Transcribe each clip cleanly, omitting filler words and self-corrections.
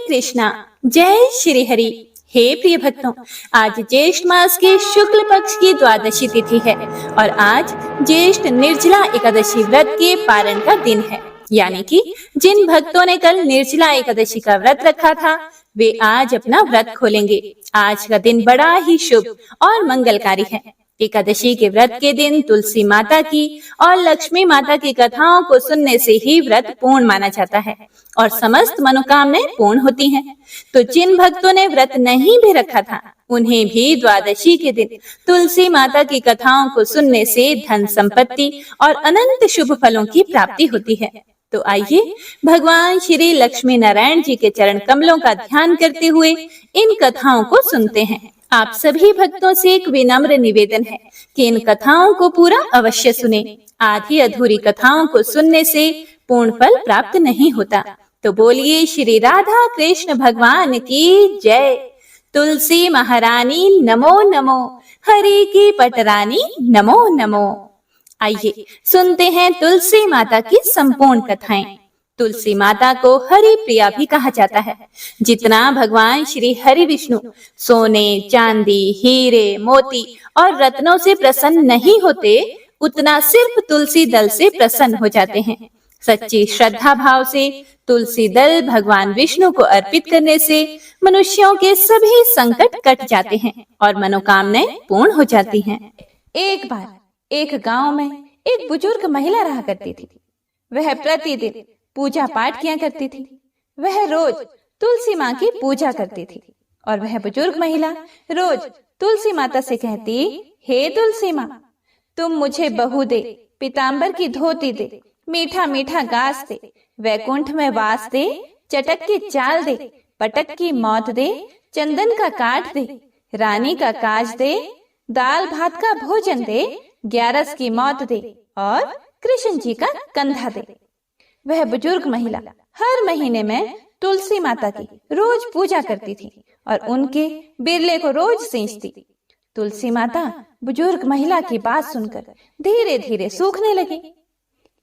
कृष्णा। जय श्री हरि। हे प्रिय भक्तों, आज ज्येष्ठ मास के शुक्ल पक्ष की द्वादशी तिथि है और आज ज्येष्ठ निर्जला एकादशी व्रत के पारण का दिन है। यानी कि जिन भक्तों ने कल निर्जला एकादशी का व्रत रखा था वे आज अपना व्रत खोलेंगे। आज का दिन बड़ा ही शुभ और मंगलकारी है। एकादशी के व्रत के दिन तुलसी माता की और लक्ष्मी माता की कथाओं को सुनने से ही व्रत पूर्ण माना जाता है और समस्त मनोकामनाएं पूर्ण होती हैं। तो जिन भक्तों ने व्रत नहीं भी रखा था उन्हें भी द्वादशी के दिन तुलसी माता की कथाओं को सुनने से धन संपत्ति और अनंत शुभ फलों की प्राप्ति होती है। तो आइए भगवान श्री लक्ष्मी नारायण जी के चरण कमलों का ध्यान करते हुए इन कथाओं को सुनते हैं। आप सभी भक्तों से एक विनम्र निवेदन है कि इन कथाओं को पूरा अवश्य सुने। आधी अधूरी कथाओं को सुनने से पूर्ण फल प्राप्त नहीं होता। तो बोलिए श्री राधा कृष्ण भगवान की जय। तुलसी महारानी नमो नमो, हरि की पटरानी नमो नमो। आइए सुनते हैं तुलसी माता की संपूर्ण कथाएं। तुलसी माता को हरि प्रिया भी कहा जाता है। जितना भगवान श्री हरि विष्णु सोने, चांदी, हीरे, मोती और रत्नों से प्रसन्न नहीं होते, उतना सिर्फ तुलसी दल से प्रसन्न हो जाते हैं। सच्ची श्रद्धा भाव से तुलसी दल भगवान विष्णु को अर्पित करने से मनुष्यों के सभी संकट कट जाते हैं और मनोकामनाएं पूर्ण हो जाती हैं। एक बार एक गांव में एक बुजुर्ग महिला रहा करती थी। वह प्रतिदिन पूजा पाठ किया करती थी। वह रोज तुलसी माँ की पूजा करती थी और वह बुजुर्ग महिला रोज तुलसी माता से कहती, हे तुलसी माँ, तुम मुझे बहू दे, पीताम्बर की धोती दे, मीठा मीठा घास दे, वैकुंठ में वास दे, चटक की चाल दे, पटक की मौत दे, चंदन का काठ दे, रानी का काज दे, दाल भात का भोजन दे, ग्यारस की मौत दे और कृष्ण जी का कंधा दे। वह बुजुर्ग महिला हर महीने में तुलसी माता की रोज पूजा करती थी और उनके बिरले को रोज सींचती। तुलसी माता बुजुर्ग महिला की बात सुनकर धीरे धीरे सूखने लगी।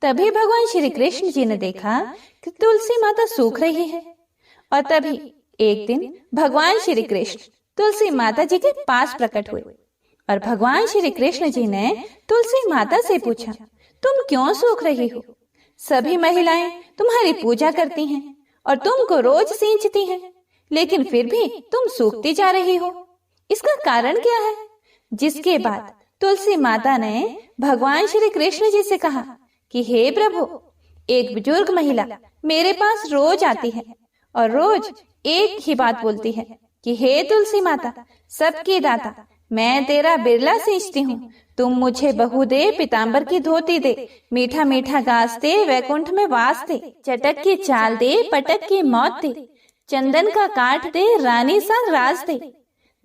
तभी भगवान श्री कृष्ण जी ने देखा कि तुलसी माता सूख रही है और तभी एक दिन भगवान श्री कृष्ण तुलसी माता जी के पास प्रकट हुए और भगवान श्री कृष्ण जी ने तुलसी माता से पूछा, तुम क्यों सूख रही हो? सभी महिलाएं तुम्हारी पूजा करती हैं और तुमको रोज सींचती हैं, लेकिन फिर भी तुम सूखती जा रही हो। इसका कारण क्या है? जिसके बाद तुलसी माता ने भगवान श्री कृष्ण जी से कहा कि हे प्रभु, एक बुजुर्ग महिला मेरे पास रोज आती है और रोज एक ही बात बोलती है कि हे तुलसी माता, सबकी दाता, मैं तेरा बिरला सींचती हूँ, तुम मुझे बहू दे, पीताम्बर की धोती दे, मीठा मीठा घास दे, वैकुंठ में वास दे, चटक की चाल दे, पटक की मौत दे, चंदन का काठ दे, रानी सा राज दे,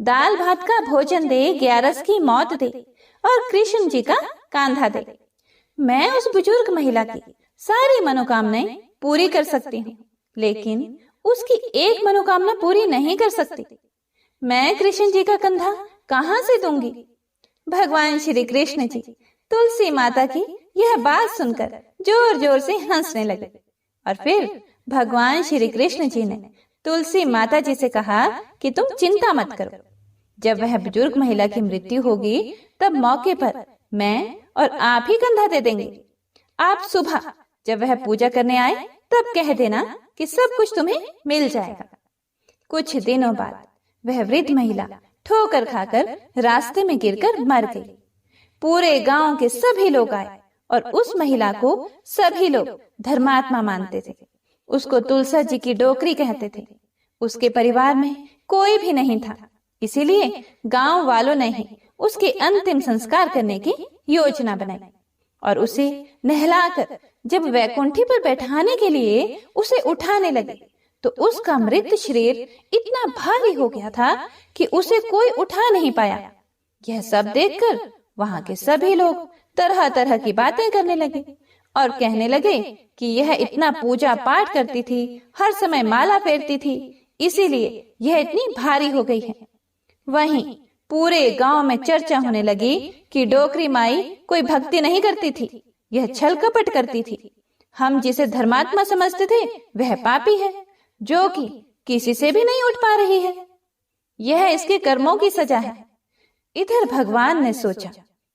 दाल भात का भोजन दे, ग्यारस की मौत दे और कृष्ण जी का कांधा दे। मैं उस बुजुर्ग महिला की सारी मनोकामनाएं पूरी कर सकती हूँ, लेकिन उसकी एक मनोकामना पूरी नहीं कर सकती। मैं कृष्ण जी का कंधा कहाँ से दूंगी? भगवान श्री कृष्ण जी तुलसी माता की यह बात सुनकर जोर जोर से हंसने लगे और फिर भगवान श्री कृष्ण जी ने तुलसी माता जी से कहा कि तुम चिंता मत करो। जब वह बुजुर्ग महिला की मृत्यु होगी तब मौके पर मैं और आप ही कंधा दे देंगे। आप सुबह जब वह पूजा करने आए तब कह देना कि सब कुछ तुम्हें मिल जाएगा। कुछ दिनों बाद वह वृद्ध महिला ठोकर खाकर रास्ते में गिरकर मर गई। पूरे गांव के सभी लोग आए और उस महिला को सभी लोग धर्मात्मा मानते थे। उसको तुलसा जी की डोकरी कहते थे। उसके परिवार में कोई भी नहीं था, इसीलिए गांव वालों ने ही उसके अंतिम संस्कार करने की योजना बनाई और उसे नहलाकर जब वैकुंठी पर बैठाने के लिए उसे उठाने लगे तो उसका मृत शरीर इतना भारी हो गया था कि उसे कोई उठा नहीं पाया। यह सब देखकर वहां के सभी लोग तरह तरह की बातें करने लगे और कहने लगे कि यह इतना पूजा पाठ करती थी, हर समय माला फेरती थी, इसीलिए यह इतनी भारी हो गई है। वहीं पूरे गांव में चर्चा होने लगी कि डोकरी माई कोई भक्ति नहीं करती थी, यह छल कपट करती थी। हम जिसे धर्मात्मा समझते थे वह पापी है, जो कि किसी से भी नहीं उठ पा रही है। यह इसके कर्मों की सजा है। इधर भगवान ने सोचा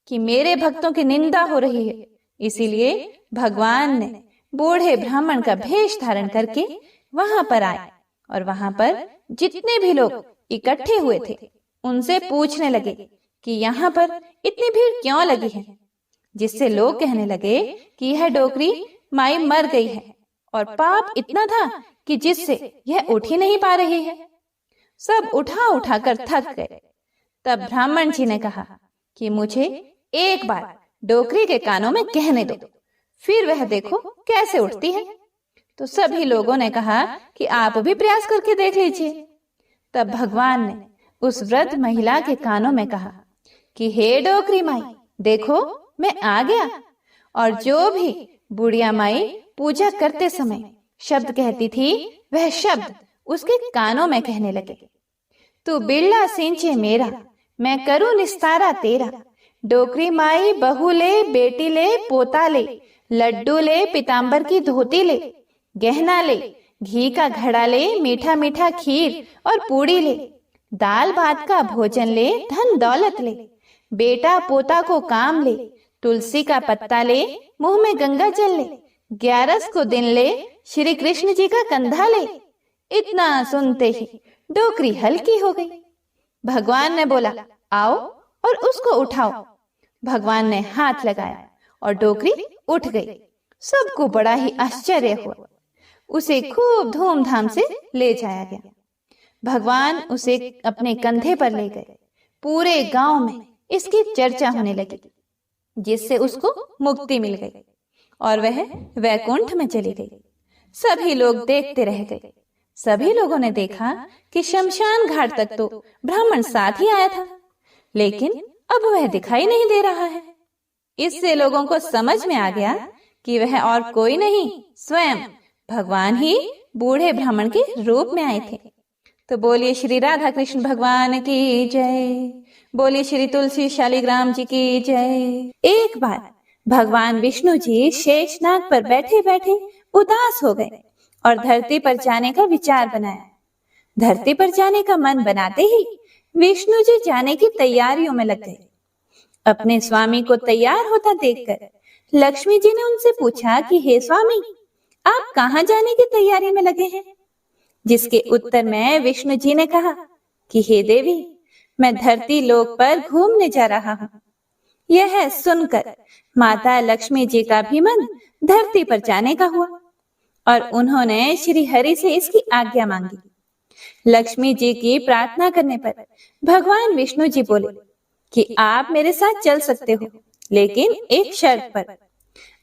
कि मेरे भक्तों की निंदा हो रही है, इसीलिए भगवान ने बूढ़े ब्राह्मण का भेष धारण करके वहां पर आए और वहां पर जितने भी लोग इकट्ठे हुए थे उनसे पूछने लगे कि यहाँ पर इतनी भीड़ क्यों लगी है, जिससे लोग कहने लगे कि यह डोकरी माई मर गई है और पाप इतना था कि जिससे यह उठ ही नहीं पा रही है। सब उठा उठा कर थक गए। तब ब्राह्मण जी ने कहा कि मुझे एक बार डोकरी के कानों में कहने दो, फिर वह देखो कैसे उठती है। तो सभी लोगों ने कहा कि आप भी प्रयास करके देख लीजिए। तब भगवान ने उस वृद्ध महिला के कानों में कहा कि हे डोकरी माई, देखो मैं आ गया। और जो भी बुढ़िया माई पूजा करते समय शब्द कहती थी वह शब्द उसके कानों में कहने लगे, तू बिरला सिंचे मेरा, मैं करूं निस्तारा तेरा। डोकरी माई बहू ले, बेटी ले, पोता ले, लड्डू ले, पीतांबर की धोती ले, गहना ले, घी का घड़ा ले, मीठा मीठा खीर और पूड़ी ले, दाल भात का भोजन ले, धन दौलत ले, बेटा पोता को काम ले, तुलसी का पत्ता ले, मुंह में गंगा जल ले, 11 को दिन ले, श्री कृष्ण जी का कंधा ले। इतना सुनते ही डोकरी हल्की हो गई। भगवान ने बोला, आओ और उसको उठाओ। भगवान ने हाथ लगाया और डोकरी उठ गई। सबको बड़ा ही आश्चर्य हुआ। उसे खूब धूमधाम से ले जाया गया। भगवान उसे अपने कंधे पर ले गए। पूरे गांव में इसकी चर्चा होने लगी, जिससे उसको मुक्ति मिल गई और वह वैकुंठ में चली गई। सभी लोग देखते रह गए। सभी लोगों ने देखा कि शमशान घाट तक तो ब्राह्मण साथ ही आया था, लेकिन अब वह दिखाई नहीं दे रहा है। इससे लोगों को समझ में आ गया कि वह और कोई नहीं, स्वयं भगवान ही बूढ़े ब्राह्मण के रूप में आए थे। तो बोलिए श्री राधा कृष्ण भगवान की जय, बोलिए श्री तुलसी शालिग्राम जी की जय। एक बार भगवान विष्णु जी शेषनाग पर बैठे बैठे उदास हो गए और धरती पर जाने का विचार बनाया। धरती पर जाने का मन बनाते ही विष्णु जी जाने की तैयारियों में लग गए। अपने स्वामी को तैयार होता देखकर लक्ष्मी जी ने उनसे पूछा कि हे स्वामी, आप कहाँ जाने की तैयारी में लगे हैं? जिसके उत्तर में विष्णु जी ने कहा कि हे देवी, मैं धरती लोक पर घूमने जा रहा हूँ। यह सुनकर माता लक्ष्मी जी का भी मन धरती पर जाने का हुआ और उन्होंने श्री हरि से इसकी आज्ञा मांगी। लक्ष्मी जी की प्रार्थना करने पर भगवान विष्णु जी बोले कि आप मेरे साथ चल सकते हो, लेकिन एक शर्त पर।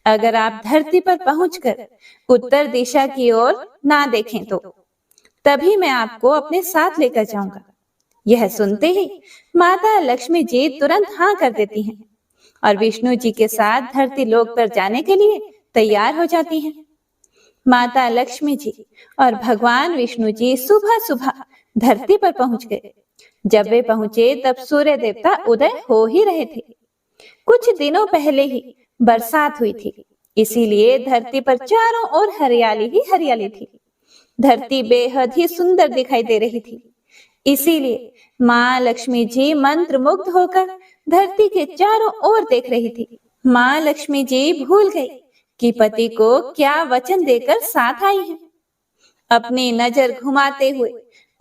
अगर आप धरती पर पहुंचकर उत्तर दिशा की ओर ना देखें तो तभी मैं आपको अपने साथ लेकर जाऊंगा। यह सुनते ही माता लक्ष्मी जी तुरंत हाँ कर देती हैं और विष्णु जी के साथ धरती लोक पर जाने के लिए तैयार हो जाती हैं। माता लक्ष्मी जी और भगवान विष्णु जी सुबह सुबह धरती पर पहुंच गए। जब वे पहुंचे तब सूर्य देवता उदय हो ही रहे थे। कुछ दिनों पहले ही बरसात हुई थी, इसीलिए धरती पर चारों ओर हरियाली ही हरियाली थी। धरती बेहद ही सुंदर दिखाई दे रही थी। इसीलिए माँ लक्ष्मी जी मंत्र मुग्ध होकर धरती के चारों ओर देख रही थी। माँ लक्ष्मी जी भूल गई कि पति को क्या वचन देकर साथ आई है। अपनी नजर घुमाते हुए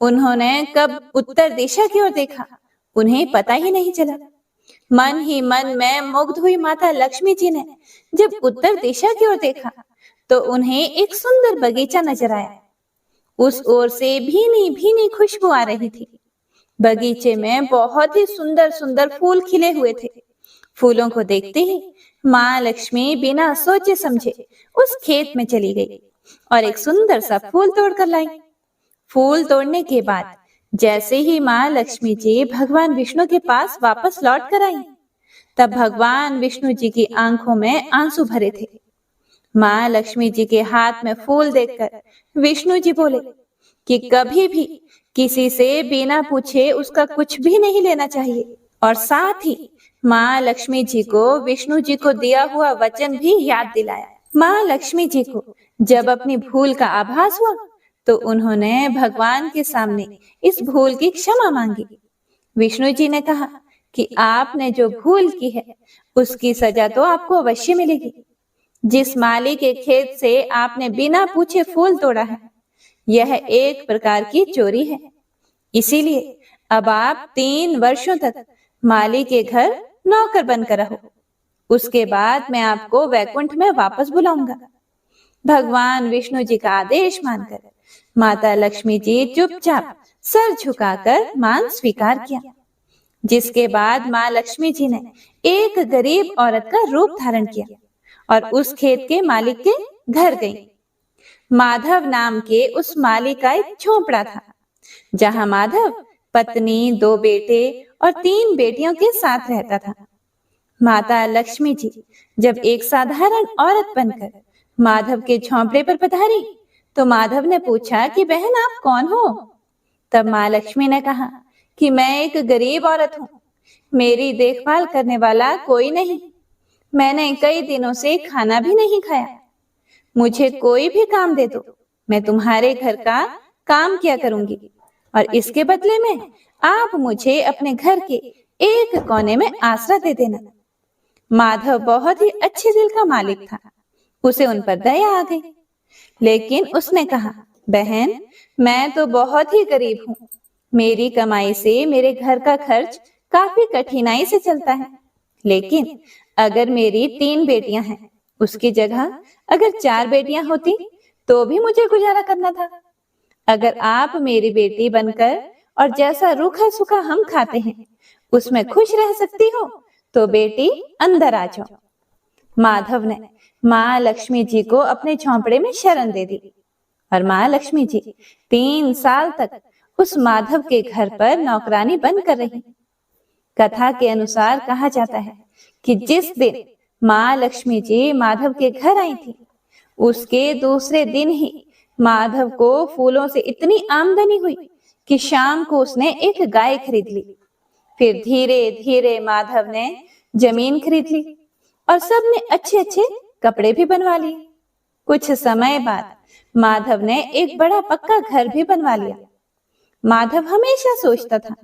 उन्होंने कब उत्तर दिशा की ओर देखा, उन्हें पता ही नहीं चला। मन ही मन में मुग्ध हुई माता लक्ष्मी जी ने जब उत्तर दिशा की ओर देखा तो उन्हें एक सुंदर बगीचा नजर आया। उस ओर से भीनी भीनी खुशबू आ रही थी। बगीचे में बहुत ही सुंदर सुंदर फूल खिले हुए थे। फूलों को देखते ही माँ लक्ष्मी बिना सोचे समझे उस खेत में चली गई और एक सुंदर सा फूल तोड़कर लाई। फूल तोड़ने के बाद जैसे ही माँ लक्ष्मी जी भगवान विष्णु के पास वापस लौट कर आई, तब भगवान विष्णु जी की आंखों में आंसू भरे थे। माँ लक्ष्मी जी के हाथ में फूल देखकर विष्णु जी बोले कि कभी भी किसी से बिना पूछे उसका कुछ भी नहीं लेना चाहिए, और साथ ही माँ लक्ष्मी जी को विष्णु जी को दिया हुआ वचन भी याद दिलाया। माँ लक्ष्मी जी को जब अपनी भूल का आभास हुआ तो उन्होंने भगवान के सामने इस भूल की क्षमा मांगी। विष्णु जी ने कहा कि आपने जो भूल की है उसकी सजा तो आपको अवश्य मिलेगी। जिस माली के खेत से आपने बिना पूछे फूल तोड़ा है, यह एक प्रकार की चोरी है। इसीलिए अब आप 3 वर्षों तक माली के घर नौकर बनकर रहो। उसके बाद मैं आपको वैकुंठ में वापस बुलाऊंगा। भगवान विष्णु जी का आदेश मानकर माता लक्ष्मी जी चुपचाप सर झुकाकर मान स्वीकार किया। जिसके बाद माँ लक्ष्मी जी ने एक गरीब औरत का रूप धारण किया और उस खेत के मालिक के घर गई। माधव नाम के उस मालिक का एक झोपड़ा था, जहां माधव पत्नी, 2 बेटे और 3 बेटियों के साथ रहता था। माता लक्ष्मी जी जब एक साधारण औरत बनकर माधव के झोंपड़े पर पधारी, तो माधव ने पूछा कि बहन आप कौन हो? तब माँ लक्ष्मी ने कहा कि मैं एक गरीब औरत हूँ, मेरी देखभाल करने वाला कोई नहीं, मैंने कई दिनों से खाना भी नहीं खाया, मुझे कोई भी काम दे दो, मैं तुम्हारे घर का काम किया करूंगी और इसके बदले में आप मुझे अपने घर के एक कोने में आसरा दे देना। माधव बहुत ही अच्छे दिल का मालिक था, उसे उन पर दया आ गई, लेकिन उसने कहा बहन मैं तो बहुत ही गरीब हूँ, मेरी कमाई से मेरे घर का खर्च काफी कठिनाई से चलता है, लेकिन अगर मेरी 3 बेटियां हैं उसकी जगह अगर 4 बेटियां होती तो भी मुझे गुजारा करना था। अगर आप मेरी बेटी बनकर और जैसा रूखा सूखा हम खाते हैं उसमें खुश रह सकती हो तो बेटी अंदर आ जाओ। माधव ने माँ लक्ष्मी जी को अपने झोंपड़े में शरण दे दी और माँ लक्ष्मी जी 3 साल तक उस माधव के घर पर नौकरानी बनकर रही। कथा के अनुसार कहा जाता है कि जिस दिन माँ लक्ष्मी जी माधव के घर आई थी, उसके दूसरे दिन ही माधव को फूलों से इतनी आमदनी हुई कि शाम को उसने एक गाय खरीद ली। फिर धीरे धीरे माधव ने जमीन खरीद ली और सबने अच्छे अच्छे कपड़े भी बनवा लिए। कुछ समय बाद माधव ने एक बड़ा पक्का घर भी बनवा लिया। माधव हमेशा सोचता था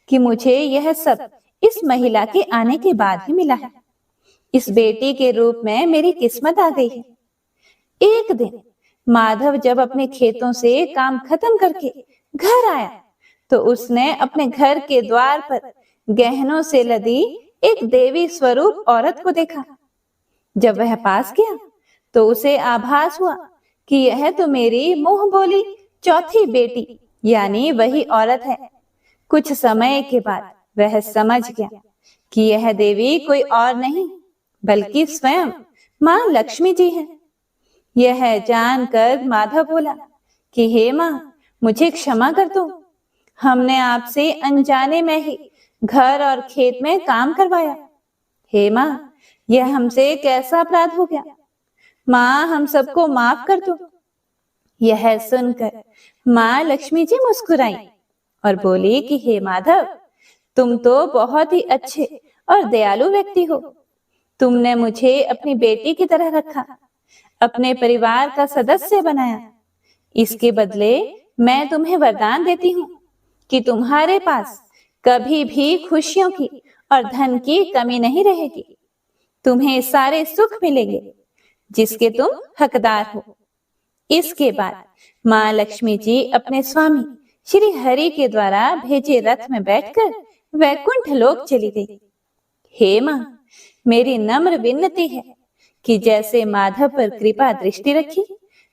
कि मुझे यह सब इस महिला के आने के बाद ही मिला है, इस बेटी के रूप में मेरी किस्मत आ गई है। एक दिन माधव जब अपने खेतों से काम खत्म करके घर आया तो उसने अपने घर के द्वार पर गहनों से लदी एक देवी स्वरूप औरत को देखा। जब वह पास गया तो उसे आभास हुआ कि यह तो मेरी मुंह बोली चौथी बेटी यानी वही औरत है। कुछ समय के बाद वह समझ गया कि यह देवी कोई और नहीं बल्कि स्वयं माँ लक्ष्मी जी है। यह जानकर माधव बोला कि हे माँ मुझे क्षमा कर दो, हमने आपसे अनजाने में ही घर और खेत में काम करवाया। हे माँ यह हमसे कैसा अपराध हो गया, माँ हम सबको माफ कर दो। यह सुनकर माँ लक्ष्मी जी मुस्कुराई और बोली कि हे माधव तुम तो बहुत ही अच्छे और दयालु व्यक्ति हो, तुमने मुझे अपनी बेटी की तरह रखा, अपने परिवार का सदस्य बनाया। इसके बदले मैं तुम्हें वरदान देती हूँ कि तुम्हारे पास कभी भी खुशियों की और धन की कमी नहीं रहेगी, तुम्हें सारे सुख मिलेंगे जिसके तुम हकदार हो। इसके बाद माँ लक्ष्मी जी अपने स्वामी श्री हरि के द्वारा भेजे रथ में बैठकर वैकुंठ लोक चली गई। हे माँ मेरी नम्र विनती है कि जैसे माधव पर कृपा दृष्टि रखी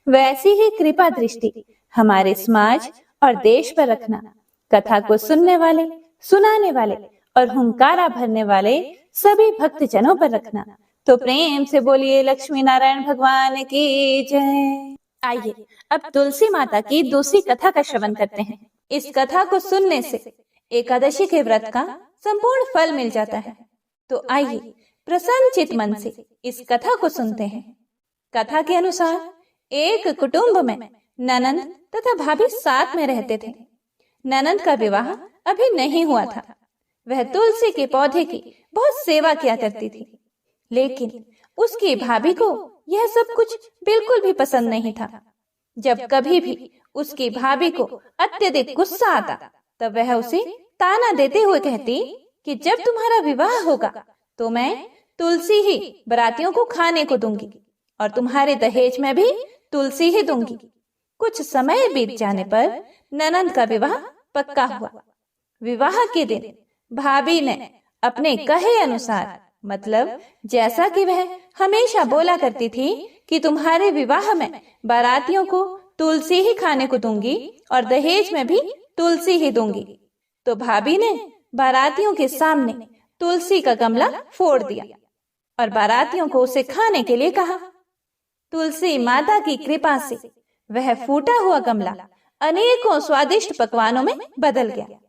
वैसी ही कृपा दृष्टि हमारे समाज और देश पर रखना। कथा को सुनने वाले, सुनाने वाले और हुंकारा भरने वाले सभी भक्तजनों पर रखना। तो प्रेम से बोलिए लक्ष्मी नारायण भगवान की जय। आइए अब तुलसी माता की दूसरी कथा का श्रवण करते हैं। इस कथा को सुनने से एकादशी के व्रत का संपूर्ण फल मिल जाता है। तो आइए प्रसन्न चित मन से इस कथा को सुनते हैं। कथा के अनुसार एक कुटुंब में ननंद तथा भाभी साथ में रहते थे। ननंद का विवाह अभी नहीं हुआ था। वह तुलसी के पौधे की बहुत सेवा किया करती थी, लेकिन उसकी भाभी को यह सब कुछ बिल्कुल भी पसंद नहीं था। जब कभी भी उसकी भाभी को अत्यधिक गुस्सा आता, तब वह उसे ताना देते हुए कहती कि जब तुम्हारा विवाह होगा तो मैं तुलसी ही बरातियों को खाने को दूंगी और तुम्हारे दहेज में भी तुलसी ही दूंगी। कुछ समय बीत जाने पर ननंद का विवाह पक्का हुआ। विवाह के दिन भाभी ने अपने कहे अनुसार, मतलब जैसा कि वह हमेशा बोला करती थी कि तुम्हारे विवाह में बारातियों को तुलसी ही खाने को दूंगी और दहेज में भी तुलसी ही दूंगी, तो भाभी ने बारातियों के सामने तुलसी का गमला फोड़ दिया और बारातियों को उसे खाने के लिए कहा। तुलसी माता की कृपा से वह फूटा हुआ गमला अनेकों स्वादिष्ट पकवानों में बदल गया।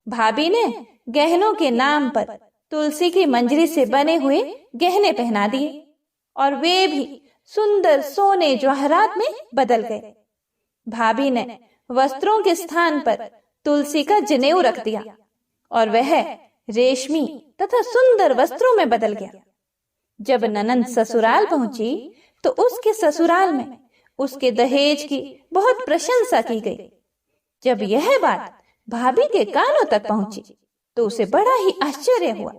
भाभी ने गहनों के नाम पर तुलसी की मंजरी से बने हुए गहने पहना दिए और वे भी सुंदर सोने जवाहरात में बदल गए। भाभी ने वस्त्रों के स्थान पर तुलसी का जनेऊ रख दिया और वह रेशमी तथा सुंदर वस्त्रों में बदल गया। जब ननंद ससुराल पहुंची तो उसके ससुराल में उसके दहेज की बहुत प्रशंसा की गई। जब यह बात भाभी के कानों तक पहुंची तो उसे बड़ा ही आश्चर्य हुआ।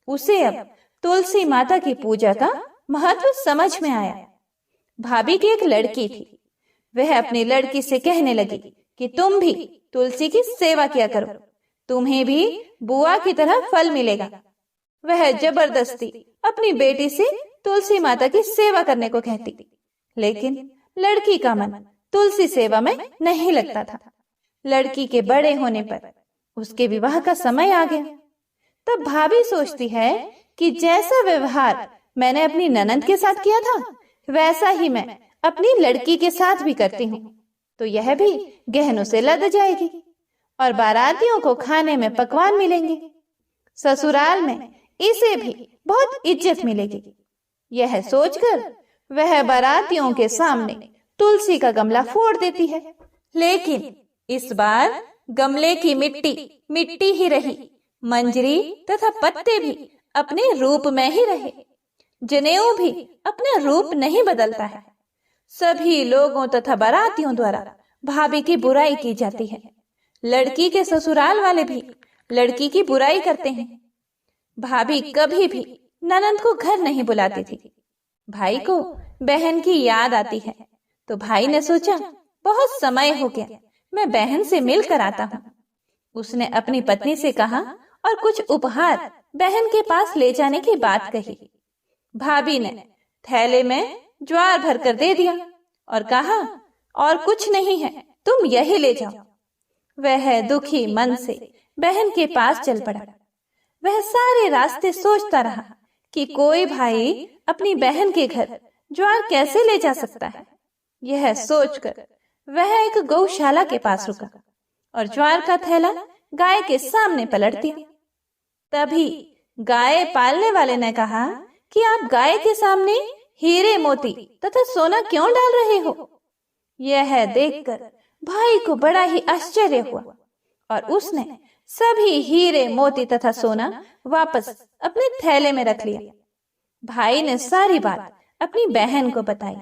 उसे अब तुलसी माता की पूजा का महत्व समझ में आया। भाभी की एक लड़की थी। वह अपनी लड़की से कहने लगी कि तुम भी तुलसी की सेवा किया करो, तुम्हें भी बुआ की तरह फल मिलेगा। वह जबरदस्ती अपनी बेटी से तुलसी माता की सेवा करने को कहती, लेकिन लड़की का मन तुलसी सेवा में नहीं लगता था। लड़की के बड़े होने पर उसके विवाह का समय आ गया। तब भाभी सोचती है कि जैसा व्यवहार मैंने अपनी ननंद के साथ किया था वैसा ही मैं अपनी लड़की के साथ भी करती हूँ, तो यह भी गहनों से लद जाएगी और बारातियों को खाने में पकवान मिलेंगे। ससुराल में इसे भी बहुत इज्जत मिलेगी। यह सोचकर वह बारातियों के सामने तुलसी का गमला फोड़ देती है, लेकिन इस बार गमले की मिट्टी मिट्टी ही रही, मंजरी तथा पत्ते भी अपने रूप में ही रहे। जनेऊ भी अपना रूप नहीं बदलता है। सभी लोगों तथा बारातियों द्वारा भाभी की बुराई की जाती है। लड़की के ससुराल वाले भी लड़की की बुराई करते हैं। भाभी कभी भी ननंद को घर नहीं बुलाती थी। भाई को बहन की याद आती है, तो भाई ने सोचा बहुत समय हो गया, मैं बहन से मिल कर आता हूँ। उसने अपनी पत्नी से कहा और कुछ उपहार बहन के पास ले जाने की बात कही। भाभी ने थैले में ज्वार भर कर दे दिया और कहा और कुछ नहीं है, तुम यही ले जाओ। वह दुखी मन से बहन के पास चल पड़ा। वह सारे रास्ते सोचता रहा कि कोई भाई अपनी बहन के घर ज्वार कैसे ले जा सकता है। यह सोचकर वह एक गौशाला के पास रुका और ज्वार का थैला गाय के सामने पलट दिया। तभी गाय पालने वाले ने कहा कि आप गाय के सामने हीरे मोती तथा सोना क्यों डाल रहे हो। यह देखकर भाई को बड़ा ही आश्चर्य हुआ और उसने सभी हीरे मोती तथा सोना वापस अपने थैले में रख लिया। भाई ने सारी बात अपनी बहन को बताई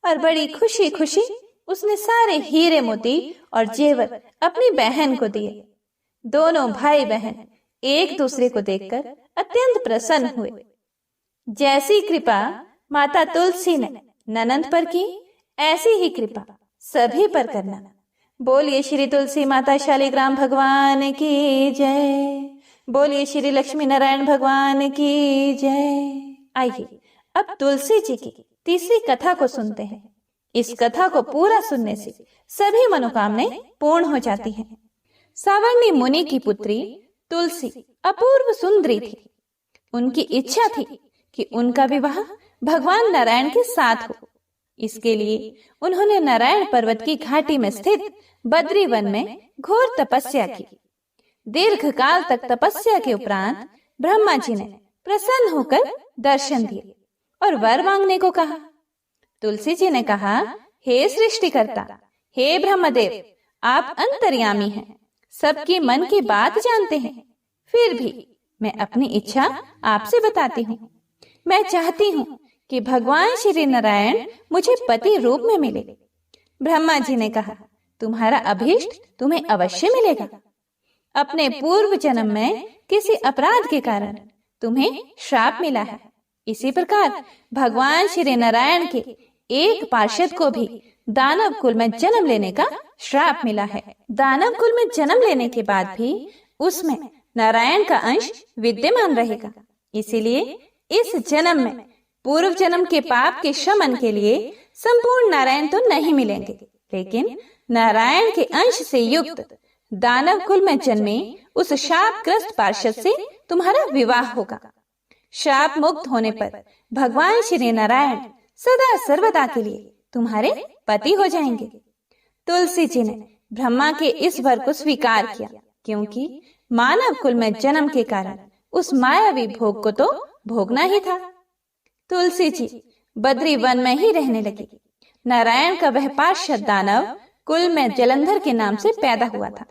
और बड़ी खुशी खुशी उसने सारे हीरे मोती और जेवर अपनी बहन को दिए। दोनों भाई बहन एक दूसरे को देखकर अत्यंत प्रसन्न हुए। जैसी कृपा माता तुलसी ने ननंद पर की, ऐसी ही कृपा सभी पर करना। बोलिए श्री तुलसी माता शालिग्राम भगवान की जय। बोलिए श्री लक्ष्मी नारायण भगवान की जय। आइए अब तुलसी जी की तीसरी कथा को सुनते हैं। इस कथा को पूरा सुनने से सभी मनोकामनाएं पूर्ण हो जाती हैं। सावर्णी मुनि की पुत्री तुलसी अपूर्व सुंदरी थी। उनकी इच्छा थी कि उनका विवाह भगवान नारायण के साथ हो। इसके लिए उन्होंने नारायण पर्वत की घाटी में स्थित बद्री वन में घोर तपस्या की। दीर्घ काल तक तपस्या के उपरांत ब्रह्मा जी ने प्रसन्न होकर दर्शन दिए और वर मांगने को कहा। तुलसी जी ने कहा, हे सृष्टिकर्ता, हे ब्रह्मदेव, आप अंतर्यामी हैं, सबके मन की बात जानते हैं। फिर भी मैं अपनी इच्छा आपसे बताती हूँ। मैं चाहती हूँ कि भगवान श्री नारायण मुझे पति रूप में मिले। ब्रह्मा जी ने कहा, तुम्हारा अभीष्ट तुम्हें अवश्य मिलेगा। अपने पूर्व जन्म में किसी अपराध के कारण तुम्हें श्राप मिला है। इसी प्रकार भगवान श्री नारायण के एक पार्षद को भी दानव कुल में जन्म लेने का श्राप मिला है। दानव कुल में जन्म लेने के बाद भी उसमें नारायण का अंश विद्यमान रहेगा। इसीलिए इस जन्म में पूर्व जन्म के पाप के शमन के लिए संपूर्ण नारायण तो नहीं मिलेंगे, लेकिन नारायण के अंश से युक्त दानव कुल में जन्मे उस शापग्रस्त पार्षद से तुम्हारा विवाह होगा। शाप मुक्त होने पर भगवान श्री नारायण सदा सर्वदा के लिए तुम्हारे पति हो जाएंगे। तुलसी जी ने ब्रह्मा के इस वर को स्वीकार किया, क्योंकि मानव कुल में जन्म के कारण उस मायावी भोग को तो भोगना ही था। तुलसी जी बद्री वन में ही रहने लगी। नारायण का वह पार्षद दानव कुल में जलंधर के नाम से पैदा हुआ था।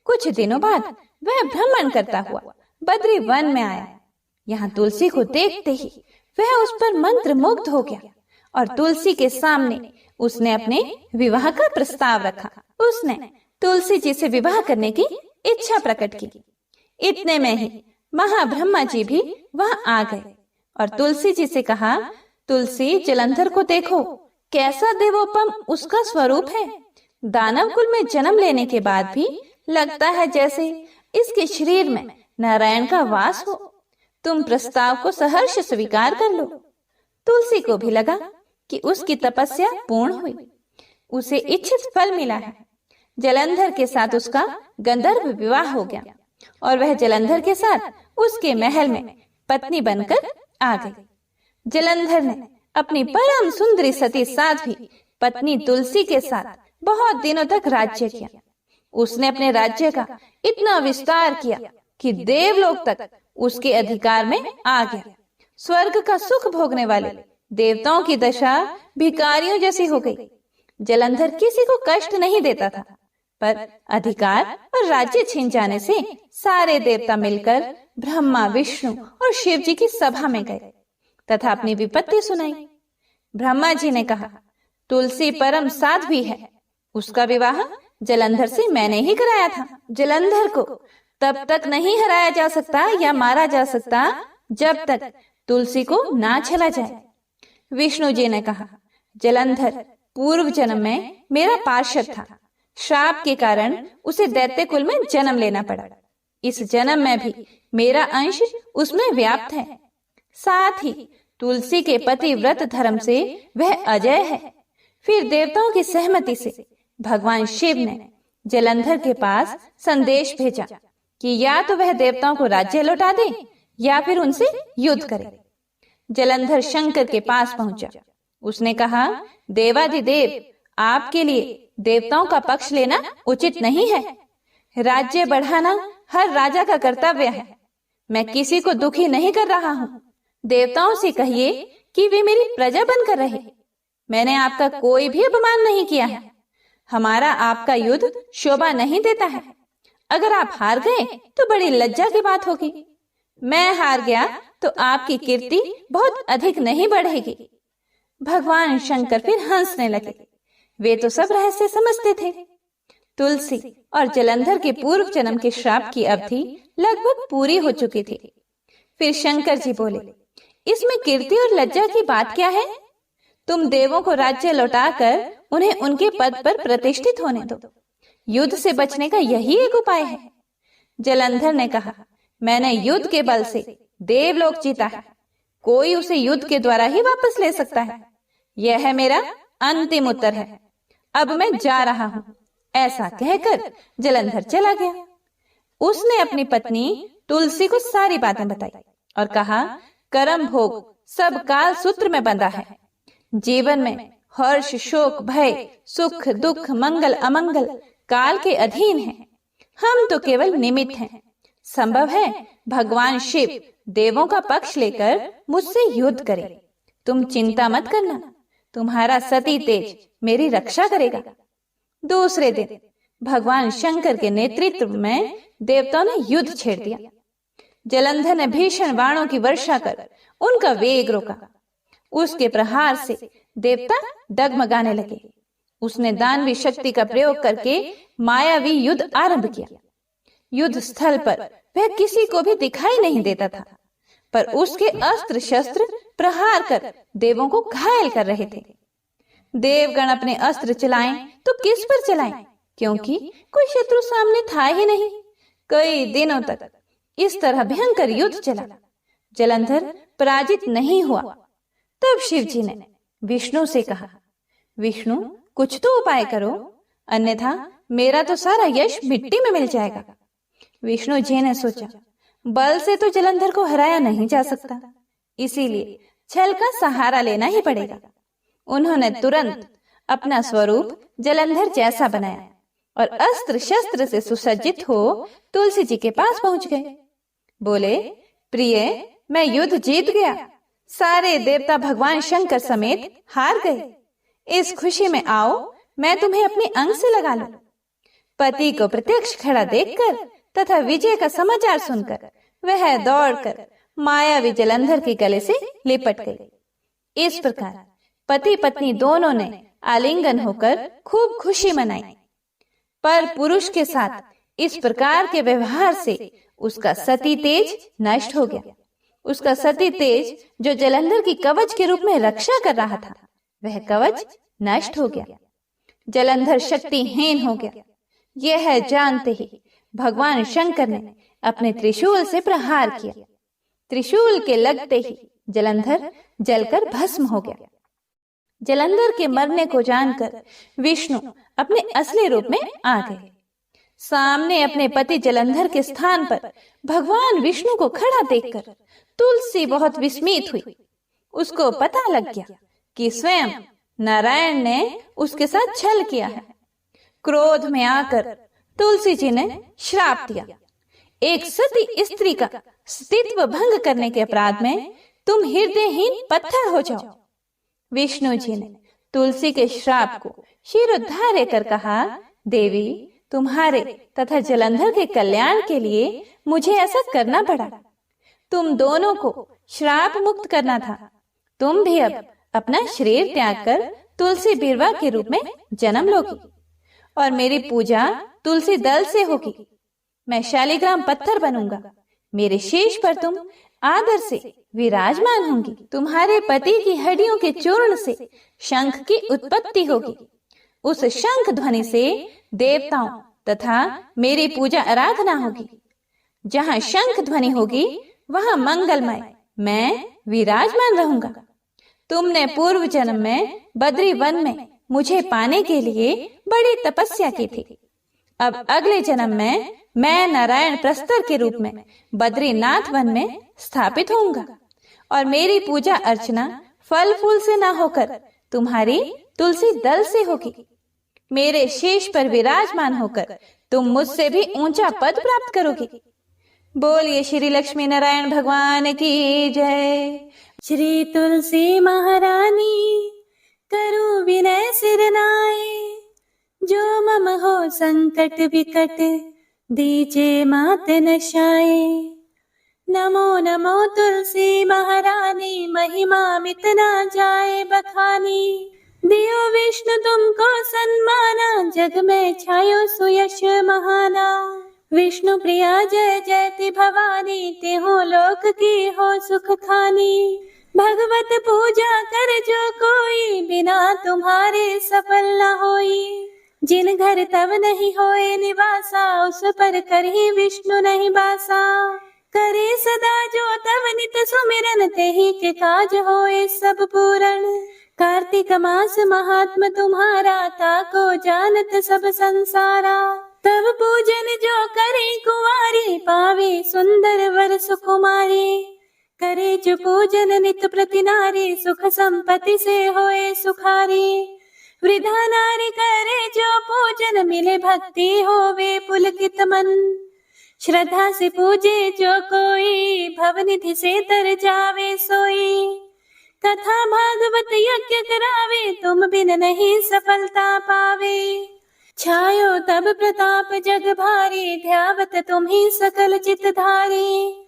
कुछ दिनों बाद वह भ्रमण करता हुआ बद्री वन में आया। यहाँ तुलसी को देखते ही वह उस पर मंत्र मुग्ध हो गया और तुलसी के सामने उसने अपने विवाह का प्रस्ताव रखा। उसने तुलसी जी से विवाह करने की इच्छा प्रकट की। इतने में ही महाब्रह्मा जी भी वहां आ गए और तुलसी जी से कहा, तुलसी, जलंधर को देखो, कैसा देवोपम उसका स्वरूप है। दानव कुल में जन्म लेने के बाद भी लगता है जैसे इसके शरीर में नारायण का वास हो। तुम प्रस्ताव को सहर्ष स्वीकार कर लो। तुलसी को भी लगा कि उसकी तपस्या पूर्ण हुई, उसे इच्छित फल मिला है। जलंधर के साथ उसका गंधर्व विवाह हो गया और वह जलंधर के साथ उसके महल में पत्नी बनकर आ गई। जलंधर ने अपनी परम सुंदरी सती साध्वी पत्नी तुलसी के साथ बहुत दिनों तक राज्य किया। उसने अपने राज्य का इतना विस्तार किया कि देवलोक तक उसके अधिकार में आ गया। स्वर्ग का सुख भोगने वाले देवताओं की दशा भिखारियों जैसी हो गई। जलंधर किसी को कष्ट नहीं देता था, पर अधिकार और राज्य छीन जाने से सारे देवता मिलकर ब्रह्मा, विष्णु और शिव जी की सभा में गए तथा अपनी विपत्ति सुनाई। ब्रह्मा जी ने कहा, तुलसी परम साध्वी है, उसका विवाह जलंधर से मैंने ही कराया था। जलंधर को तब तक नहीं हराया जा सकता या मारा जा सकता जब तक तुलसी को ना छला जाए। विष्णु जी ने कहा, जलंधर पूर्व जन्म में मेरा पार्षद था। श्राप के कारण उसे दैत्य कुल में जन्म लेना पड़ा। इस जन्म में भी मेरा अंश उसमें व्याप्त है। साथ ही तुलसी के पति व्रत धर्म से वह अजय है। फिर देवताओं की सहमति से भगवान शिव ने जलंधर के पास संदेश भेजा कि या तो वह देवताओं को राज्य लौटा दे या फिर उनसे युद्ध करे। जलंधर शंकर के पास पहुंचा। उसने कहा, देवाधिदेव, आपके लिए देवताओं का पक्ष लेना उचित नहीं है। राज्य बढ़ाना हर राजा का कर्तव्य है। मैं किसी को दुखी नहीं कर रहा हूँ। देवताओं से कहिए कि वे मेरी प्रजा बनकर रहे। मैंने आपका कोई भी अपमान नहीं किया है। हमारा आपका युद्ध शोभा नहीं देता है। अगर आप हार गए तो बड़ी लज्जा की बात होगी। मैं हार गया तो आपकी कीर्ति बहुत अधिक नहीं बढ़ेगी। भगवान शंकर फिर हंसने लगे। वे तो सब रहस्य समझते थे। तुलसी और जलंधर के पूर्व जन्म के श्राप की अवधि लगभग पूरी हो चुकी थी। फिर शंकर जी बोले, इसमें कीर्ति और लज्जा की बात क्या है? तुम देवों को राज्य लौटाकर उन्हें उनके पद पर प्रतिष्ठित होने दो। युद्ध से बचने का यही एक उपाय है। जलंधर ने कहा, मैंने युद्ध के बल से देवलोक जीता है। कोई उसे युद्ध के द्वारा ही वापस ले सकता है। यह है मेरा अंतिम उत्तर है। अब मैं जा रहा हूँ। ऐसा कहकर जलंधर चला गया। उसने अपनी पत्नी तुलसी को सारी बातें बताई और कहा, कर्म भोग सब काल सूत्र में बंधा है। जीवन में हर्ष, शोक, भय, सुख, दुख, मंगल, अमंगल काल के अधीन है। हम तो केवल निमित्त हैं। संभव है भगवान शिव देवों का पक्ष लेकर मुझसे युद्ध करे। तुम चिंता मत करना, तुम्हारा सती तेज मेरी रक्षा करेगा। दूसरे दिन भगवान शंकर के नेतृत्व में देवताओं ने युद्ध छेड़ दिया। जलंधर ने भीषण बाणों की वर्षा कर उनका वेग रोका। उसके प्रहार से देवता डगमगाने लगे। उसने दानवी शक्ति का प्रयोग करके मायावी युद्ध आरंभ किया। युद्ध स्थल पर वह किसी को भी दिखाई नहीं देता था, पर उसके अस्त्र शस्त्र प्रहार कर देवों को घायल कर रहे थे। देवगण अपने अस्त्र चलाएं तो किस पर चलाएं, क्योंकि कोई शत्रु सामने था ही नहीं। कई दिनों तक इस तरह भयंकर युद्ध चला। जलंधर पराजित नहीं हुआ। तब शिव जी ने विष्णु से कहा, विष्णु कुछ तो उपाय करो, अन्यथा मेरा तो सारा यश मिट्टी में मिल जाएगा। विष्णु जी ने सोचा, बल से तो जलंधर को हराया नहीं जा सकता, इसीलिए छल का सहारा लेना ही पड़ेगा। उन्होंने तुरंत अपना स्वरूप जलंधर जैसा बनाया और अस्त्र शस्त्र से सुसज्जित हो तुलसी जी के पास पहुंच गए। बोले, प्रिय, मैं युद्ध जीत गया। सारे देवता भगवान शंकर समेत हार गए। इस खुशी में आओ, मैं तुम्हें अपने अंग से लगा लूं। पति को प्रत्यक्ष खड़ा देखकर तथा विजय का समाचार सुनकर वह दौड़कर मायावी जलंधर के गले से लिपट गई। इस प्रकार पति पत्नी दोनों ने आलिंगन होकर खूब खुशी मनाई। पर पुरुष के साथ इस प्रकार के व्यवहार से उसका सती तेज नष्ट हो गया। उसका सती तेज जो जलंधर की कवच के रूप में रक्षा कर रहा था, वह कवच नष्ट हो गया। जलंधर शक्तिहीन हो गया। यह जानते ही भगवान शंकर ने अपने त्रिशूल से प्रहार किया। त्रिशूल के लगते ही जलंधर जलकर भस्म हो गया। जलंधर के मरने को जानकर विष्णु अपने असली रूप में आ गए। सामने अपने पति जलंधर के स्थान पर भगवान विष्णु को खड़ा देखकर तुलसी बहुत विस्मित हुई। उसको पता लग गया कि स्वयं नारायण ने उसके साथ छल किया है। क्रोध में आकर तुलसी जी ने श्राप दिया, एक सती स्त्री का अस्तित्व भंग करने के अपराध में तुम हृदयहीन पत्थर हो जाओ। विष्णु जी ने तुलसी के श्राप को शिरोधार्य कर कहा, देवी, तुम्हारे तथा जलंधर के कल्याण के लिए मुझे ऐसा करना पड़ा। तुम दोनों को श्राप मुक्त करना था। तुम भी अब अपना शरीर त्याग कर तुलसी बिरवा के रूप में जन्म लोगी और मेरी पूजा तुलसी दल से होगी। मैं शालिग्राम पत्थर बनूंगा। मेरे शीश पर तुम आदर से विराजमान होंगी। तुम्हारे पति की हड्डियों के चूर्ण से शंख की उत्पत्ति होगी। उस शंख ध्वनि से देवताओं तथा मेरी पूजा आराधना होगी। जहाँ शंख ध्वनि होगी वहाँ मंगलमय मैं विराजमान रहूंगा। तुमने पूर्व जन्म में बद्री वन में मुझे पाने के लिए बड़ी तपस्या की थी। अब अगले जन्म में मैं नारायण प्रस्तर के रूप में बद्रीनाथ वन में स्थापित होऊंगा और मेरी पूजा अर्चना फल फूल से ना होकर तुम्हारी तुलसी दल से होगी। मेरे शीश पर विराजमान होकर तुम मुझसे भी ऊंचा पद प्राप्त करोगे। बोलिए श्री लक्ष्मी नारायण भगवान की जय। श्री तुलसी महारानी करूं विनय सिर नाए, जो मम हो संकट विकट दीजे मात नशाए। नमो नमो तुलसी महारानी, महिमा मिट ना जाए बखानी। दियो विष्णु तुमको सन्माना, जग में छायो सुयश महाना। विष्णु प्रिया जय जयति भवानी, तेहो लोक की हो सुख खानी। भगवत पूजा कर जो कोई, बिना तुम्हारे सफल न होई। जिन घर तब नहीं होए निवासा, उस पर करही विष्णु नहीं बासा। करे सदा जो तब नित सुमिरन, तेहि के काज होए सब पूरण। कार्तिक मास महात्म तुम्हारा, ताको जानत सब संसारा। तब पूजन जो करे कुंवारी, पावे सुंदर वर सुकुमारी। करे जो पूजन नित प्रति नारी, सुख संपत्ति से होए सुखारी। वृद्धा नारी करे जो पूजन, मिले भक्ति होवे पुलकित मन। श्रद्धा से पूजे जो कोई, भवनिधि से तर जावे सोई। कथा भागवत यज्ञ करावे, तुम बिन नहीं सफलता पावे। छायो तब प्रताप जग भारी, ध्यावत तुम्ही सकल चित धारी।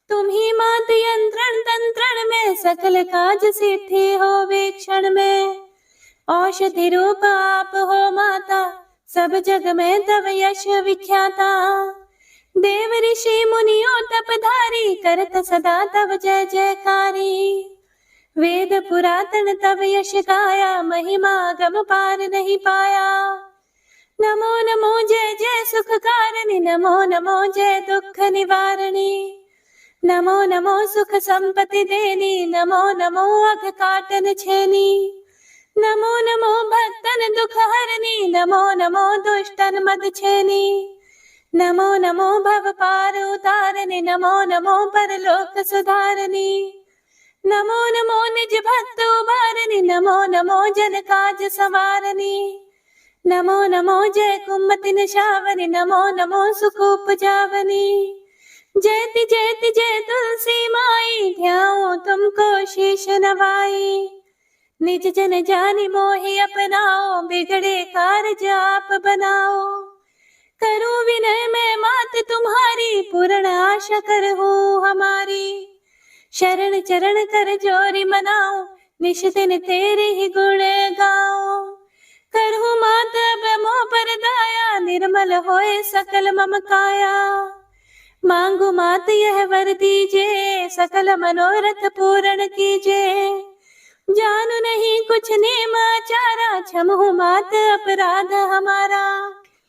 तुम्ही मात यंत्रण तंत्रण में, सकल काज सिद्धि होवे क्षण में। औषधि रूप आप हो माता, सब जग में तव यश विख्याता। देव ऋषि मुनियों तपधारी, करत सदा तव जय जयकारी। वेद पुरातन तव यश गाया, महिमा गम पार नहीं पाया। नमो नमो जय जय सुख कारणि, नमो नमो जय दुख निवारणी। नमो नमो सुख संपत्ति देनी, नमो नमो अघ काटन छेनी। नमो नमो भक्तन दुख हरनी, नमो नमो दुष्टन मद छेनी। नमो नमो भव पार उतारनी, नमो नमो परलोक सुधारनी। नमो नमो निज भक्त उबारनी, नमो नमो जन काज सवारनी। नमो नमो जय कुमति निशावनी, नमो नमो सुख उपजावनी। जयति जयति जय तुलसी माई, ध्याओ तुमको शीश नवाई। निज जन जानि मोहि अपनाओ, बिगड़े कारज आप बनाओ। करूं विनय मैं मात तुम्हारी, पूर्ण आशा करहूं हमारी। शरण चरण कर जोरी मनाओ, निश दिन तेरे ही गुण गाओ। करहूं मात अब मोह पर दाया, निर्मल होए सकल मम काया। मांगू मात यह वर दीजे, सकल मनोरथ पूर्ण कीजे। जानू नहीं कुछ नेम आचारा, क्षमहु मात अपराध हमारा।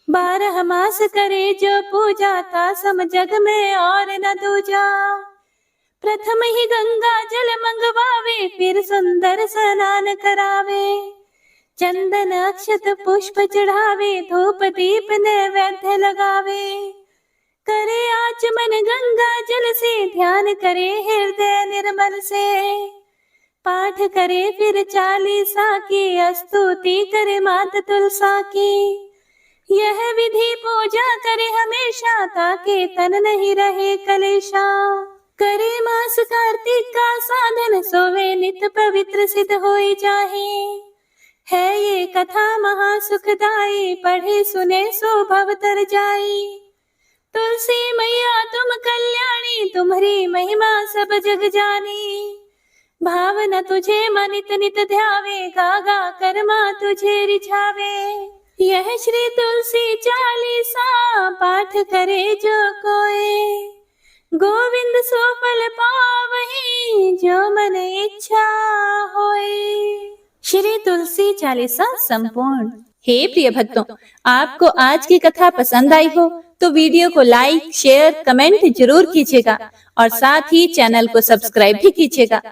12 मास करे जो पूजा, ता सम जग में और न दूजा। प्रथम ही गंगा जल मंगवावे, फिर सुंदर स्नान करावे। चंदन अक्षत पुष्प चढ़ावे, धूप दीप नैवेद्य लगावे। करे आचमन गंगा जल से, ध्यान करे हृदय निर्मल से। पाठ करे फिर 40 की, स्तुति करे मात तुलसा की। यह विधि पूजा करे हमेशा, ताके तन नहीं रहे कलेशा। करे मास कार्तिक का साधन, सोवे नित पवित्र सिद्ध होई जाहे। है ये कथा महा सुखदाई, पढ़े सुने सो भव तर जाई। तुलसी मैया तुम कल्याणी, तुम्हारी महिमा सब जग जानी। भावना तुझे मनित नित ध्यावे, गागा कर्मा तुझे रिझावे। यह श्री तुलसी 40 पाठ करे जो कोई, गोविंद सो फल पावहि, जो मन इच्छा होए। श्री तुलसी 40 संपूर्ण। हे प्रिय भक्तों, आपको आज की कथा पसंद आई हो तो वीडियो को लाइक, शेयर, कमेंट जरूर कीजिएगा और साथ ही चैनल को सब्सक्राइब भी कीजिएगा